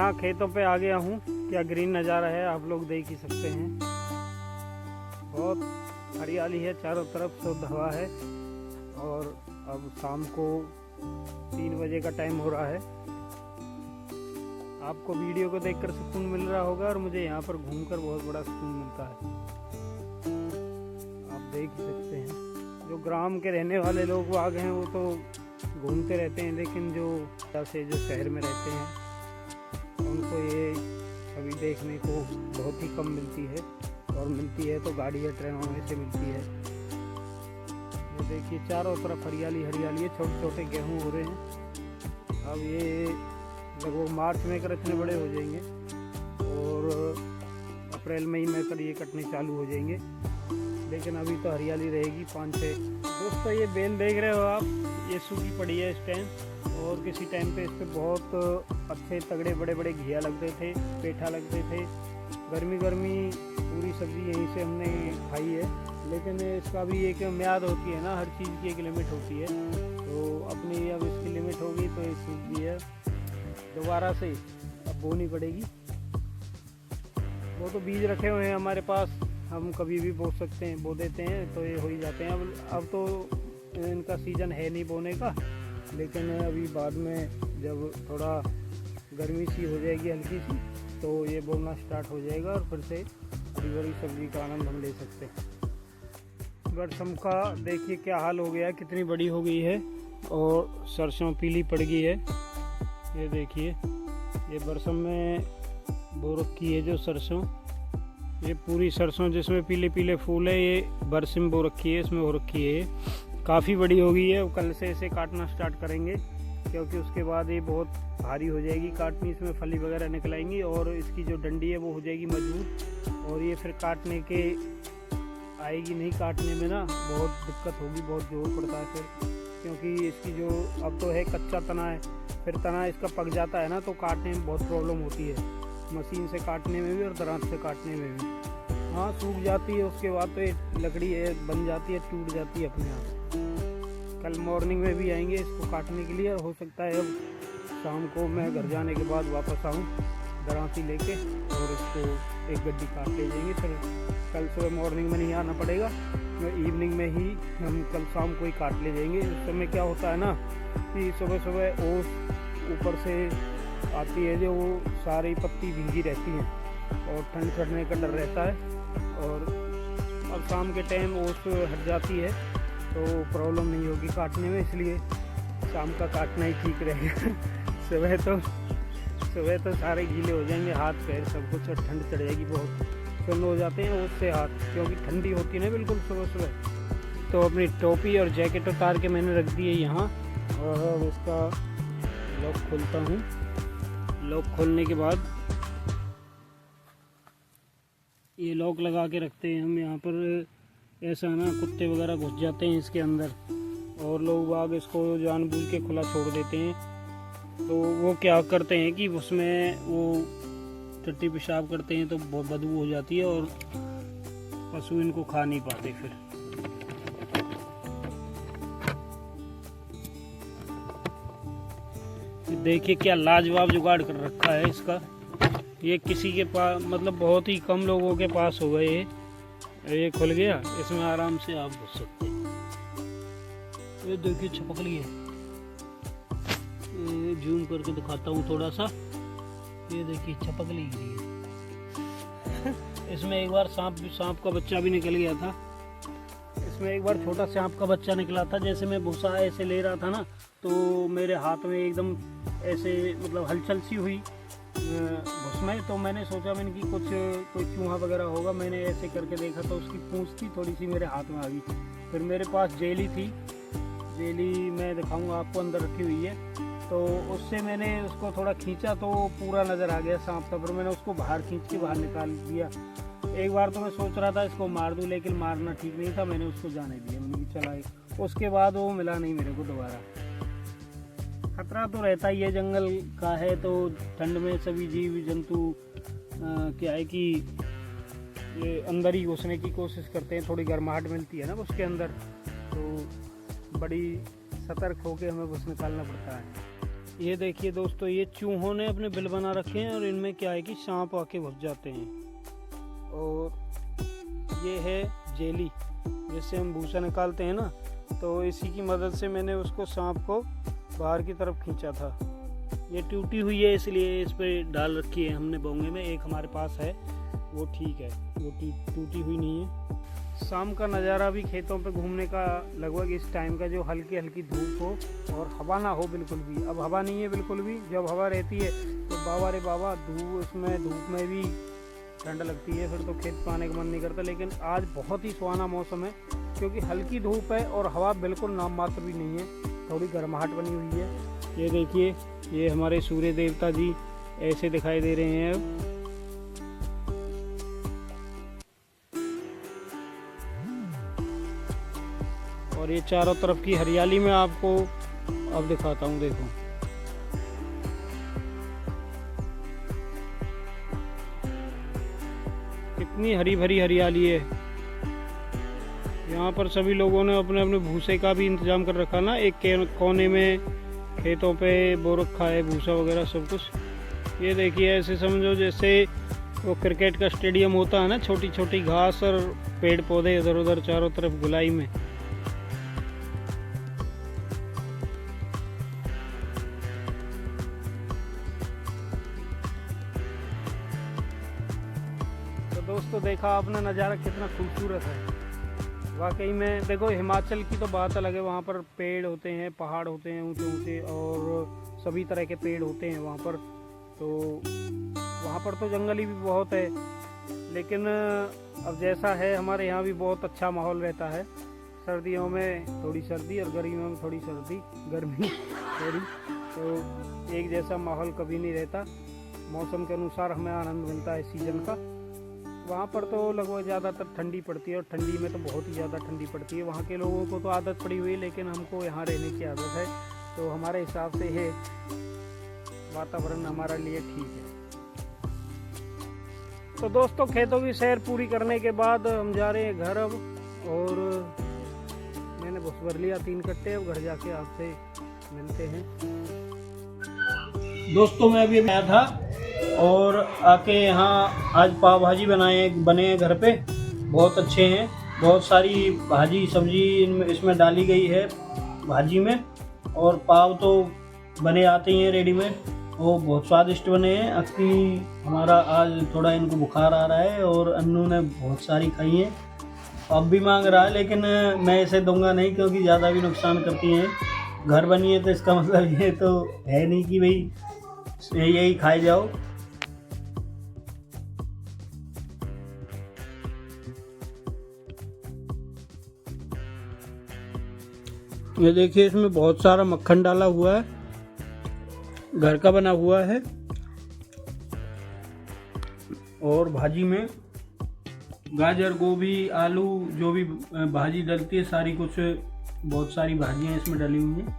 यहाँ खेतों पे आ गया हूँ। क्या ग्रीन नज़ारा है, आप लोग देख ही सकते हैं। बहुत हरियाली है चारों तरफ, शुद्ध हवा है। और अब शाम को 3 बजे का टाइम हो रहा है। आपको वीडियो को देखकर सुकून मिल रहा होगा और मुझे यहाँ पर घूमकर बहुत बड़ा सुकून मिलता है। आप देख ही सकते हैं। जो ग्राम के रहने वाले लोग आ गए हैं वो तो घूमते रहते हैं, लेकिन जो शहर में रहते हैं उनको ये छवि देखने को बहुत ही कम मिलती है, और मिलती है तो गाड़ी या ट्रेनों में से मिलती है। ये देखिए चारों तरफ हरियाली हरियाली है। छोटे छोटे गेहूँ हो रहे हैं। अब ये लगभग मार्च में कर इतने बड़े हो जाएंगे और अप्रैल मई में कर ये कटने चालू हो जाएंगे, लेकिन अभी तो हरियाली रहेगी 5-6। दोस्तों ये बेल देख रहे हो आप, ये सूखी पड़ी है इस टाइम, और किसी टाइम पे इस पर बहुत अच्छे तगड़े बड़े बड़े घिया लगते थे, पेठा लगते थे। गर्मी पूरी सब्जी यहीं से हमने खाई है, लेकिन इसका भी एक म्याद होती है ना, हर चीज़ की एक लिमिट होती है। तो अपनी अब इसकी लिमिट होगी तो ये सूख गई है, दोबारा से अब बोनी पड़ेगी। वो तो बीज रखे हुए हैं हमारे पास, हम कभी भी बो सकते हैं, बो देते हैं तो ये हो ही जाते हैं। अब तो इनका सीज़न है नहीं बोने का, लेकिन अभी बाद में जब थोड़ा गर्मी सी हो जाएगी हल्की सी, तो ये बोना स्टार्ट हो जाएगा और फिर से हरी भरी सब्जी का आनंद हम ले सकते हैं। बरसम का देखिए क्या हाल हो गया, कितनी बड़ी हो गई है और सरसों पीली पड़ गई है। ये देखिए, ये बरसम में बो रखी है जो सरसों, ये पूरी सरसों जिसमें पीले पीले फूल है, ये बरसिम बो रखी है, इसमें हो रखी है। काफ़ी बड़ी हो गई है। कल से इसे काटना स्टार्ट करेंगे, क्योंकि उसके बाद ये बहुत भारी हो जाएगी काटनी, इसमें फली वगैरह निकल आएंगी और इसकी जो डंडी है वो हो जाएगी मजबूत, और ये फिर काटने के आएगी नहीं, काटने में ना बहुत दिक्कत होगी, बहुत जोर पड़ता है फिर, क्योंकि इसकी जो अब तो है कच्चा तना है, फिर तना इसका पक जाता है ना तो काटने में बहुत प्रॉब्लम होती है, मशीन से काटने में भी और दरांत से काटने में भी। हाँ सूख जाती है, उसके बाद तो ये लकड़ी है बन जाती है, टूट जाती है अपने आप। कल मॉर्निंग में भी आएंगे इसको काटने के लिए, और हो सकता है अब शाम को मैं घर जाने के बाद वापस आऊँ दरांती लेके और इसको एक गड्डी काट ले जाएंगे। फिर कल सुबह मॉर्निंग में नहीं आना पड़ेगा, इवनिंग में ही हम कल शाम को ही काट ले जाएंगे। उस समय क्या होता है ना कि सुबह सुबह ओस ऊपर से आती है, जो वो सारी पत्ती भीगी रहती हैं और ठंड चढ़ने का डर रहता है, और अब शाम के टाइम ओस हट जाती है तो प्रॉब्लम नहीं होगी काटने में, इसलिए शाम का काटना ही ठीक रहेगा। सुबह तो सारे गीले हो जाएंगे, हाथ पैर सब कुछ, और ठंड चढ़ जाएगी, बहुत सुन्न हो जाते हैं उससे हाथ, क्योंकि ठंडी होती है ना बिल्कुल सुबह सुबह। तो अपनी टोपी और जैकेट उतार के मैंने रख दी है यहाँ, और अब इसका लॉक खोलता हूँ। लॉक खोलने के बाद ये लॉक लगा के रखते हैं हम यहाँ पर, ऐसा ना कुत्ते वगैरह घुस जाते हैं इसके अंदर, और लोग बाग इसको जानबूझ के खुला छोड़ देते हैं। तो वो क्या करते हैं कि उसमें वो टट्टी पेशाब करते हैं तो बहुत बदबू हो जाती है और पशु इनको खा नहीं पाते। फिर देखिए क्या लाजवाब जुगाड़ कर रखा है इसका, ये किसी के पास मतलब बहुत ही कम लोगों के पास हो गए। ये खुल गया, इसमें आराम से आप घुस सकते हैं। ये देखिए छपक ली है, जूम करके दिखाता हूँ थोड़ा सा, ये देखिए छपक ली है। इसमें एक बार सांप का बच्चा भी निकल गया था, इसमें एक बार छोटा सांप का बच्चा निकला था। जैसे मैं भूसा ऐसे ले रहा था ना, तो मेरे हाथ में एकदम ऐसे मतलब हलचल सी हुई उसमें, तो मैंने सोचा मैंने कि कोई चूहा वगैरह होगा। मैंने ऐसे करके देखा तो उसकी पूंछ थी थोड़ी सी मेरे हाथ में आ गई। फिर मेरे पास जेली थी, जेली मैं दिखाऊंगा आपको, अंदर रखी हुई है, तो उससे मैंने उसको थोड़ा खींचा तो पूरा नज़र आ गया सांप का। फिर मैंने उसको बाहर खींच के बाहर निकाल दिया। एक बार तो मैं सोच रहा था इसको मार दूं, लेकिन मारना ठीक नहीं था, मैंने उसको जाने दिया, मैंने चला। उसके बाद वो मिला नहीं मेरे को दोबारा। खतरा तो रहता ही है, जंगल का है तो ठंड में सभी जीव जंतु क्या है कि ये अंदर ही घुसने की कोशिश करते हैं, थोड़ी गर्माहट मिलती है ना उसके अंदर, तो बड़ी सतर्क होकर हमें बस निकालना पड़ता है। ये देखिए दोस्तों, ये चूहों ने अपने बिल बना रखे हैं और इनमें क्या है कि सांप आके घुस जाते हैं। और ये है जेली, जिससे हम भूसा निकालते हैं ना, तो इसी की मदद से मैंने उसको सांप को बाहर की तरफ खींचा था। ये टूटी हुई है इसलिए इस पर डाल रखी है हमने बोंगे में। एक हमारे पास है वो ठीक है, वो टूटी हुई नहीं है। शाम का नज़ारा भी खेतों पे घूमने का लगभग इस टाइम का, जो हल्की हल्की धूप हो और हवा ना हो बिल्कुल भी। अब हवा नहीं है बिल्कुल भी, जब हवा रहती है तो बाबा रे बाबा धूप में भी ठंड लगती है, फिर तो खेत पे आने का मन नहीं करता। लेकिन आज बहुत ही सुहाना मौसम है, क्योंकि हल्की धूप है और हवा बिल्कुल नाम मात्र भी नहीं है, थोड़ी गर्माहट बनी हुई है। ये देखिए, ये हमारे सूर्य देवता जी ऐसे दिखाई दे रहे हैं अब। और ये चारों तरफ की हरियाली में आपको अब दिखाता हूँ, देखो कितनी हरी भरी हरियाली है। यहाँ पर सभी लोगों ने अपने अपने भूसे का भी इंतजाम कर रखा ना, एक कोने में खेतों पे बो रखा है भूसा वगैरह सब कुछ। ये देखिए, ऐसे समझो जैसे वो क्रिकेट का स्टेडियम होता है ना, छोटी छोटी घास और पेड़ पौधे इधर उधर चारों तरफ गुलाई में। तो दोस्तों, देखा आपने नज़ारा कितना खूबसूरत है वाकई में। देखो, हिमाचल की तो बात अलग है, वहाँ पर पेड़ होते हैं, पहाड़ होते हैं ऊंचे ऊंचे, और सभी तरह के पेड़ होते हैं वहाँ पर। तो वहाँ पर तो जंगली भी बहुत है, लेकिन अब जैसा है हमारे यहाँ भी बहुत अच्छा माहौल रहता है। सर्दियों में थोड़ी सर्दी और गर्मियों में थोड़ी गर्मी थोड़ी, तो एक जैसा माहौल कभी नहीं रहता। मौसम के अनुसार हमें आनंद मिलता है सीजन का। वहाँ पर तो लगभग ज़्यादातर ठंडी पड़ती है, और ठंडी में तो बहुत ही ज़्यादा ठंडी पड़ती है। वहाँ के लोगों को तो आदत पड़ी हुई है, लेकिन हमको यहाँ रहने की आदत है, तो हमारे हिसाब से ये वातावरण हमारे लिए ठीक है। तो दोस्तों, खेतों की सैर पूरी करने के बाद हम जा रहे हैं घर अब, और मैंने भूस भर लिया 3 कट्टे। अब घर जाके आपसे मिलते हैं। दोस्तों, मैं अभी आया था और आके यहाँ आज पाव भाजी बने हैं घर पे, बहुत अच्छे हैं। बहुत सारी भाजी सब्जी इसमें डाली गई है भाजी में, और पाव तो बने आते ही हैं रेडीमेड, वो बहुत स्वादिष्ट बने हैं। अक्की हमारा आज थोड़ा इनको बुखार आ रहा है, और अन्नू ने बहुत सारी खाई हैं, अब भी मांग रहा है, लेकिन मैं इसे दूंगा नहीं, क्योंकि ज़्यादा भी नुकसान करती हैं। घर बनी है तो इसका मतलब ये तो है नहीं कि भाई यही खाए जाओ। ये देखिए, इसमें बहुत सारा मक्खन डाला हुआ है, घर का बना हुआ है। और भाजी में गाजर, गोभी, आलू, जो भी भाजी डलती है सारी, कुछ बहुत सारी भाजियां इसमें डली हुई हैं।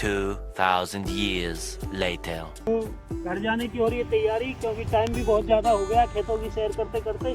2,000 years later. तो घर जाने की हो रही है तैयारी, क्योंकि टाइम भी बहुत ज़्यादा हो गया खेतों की सैर करते करते।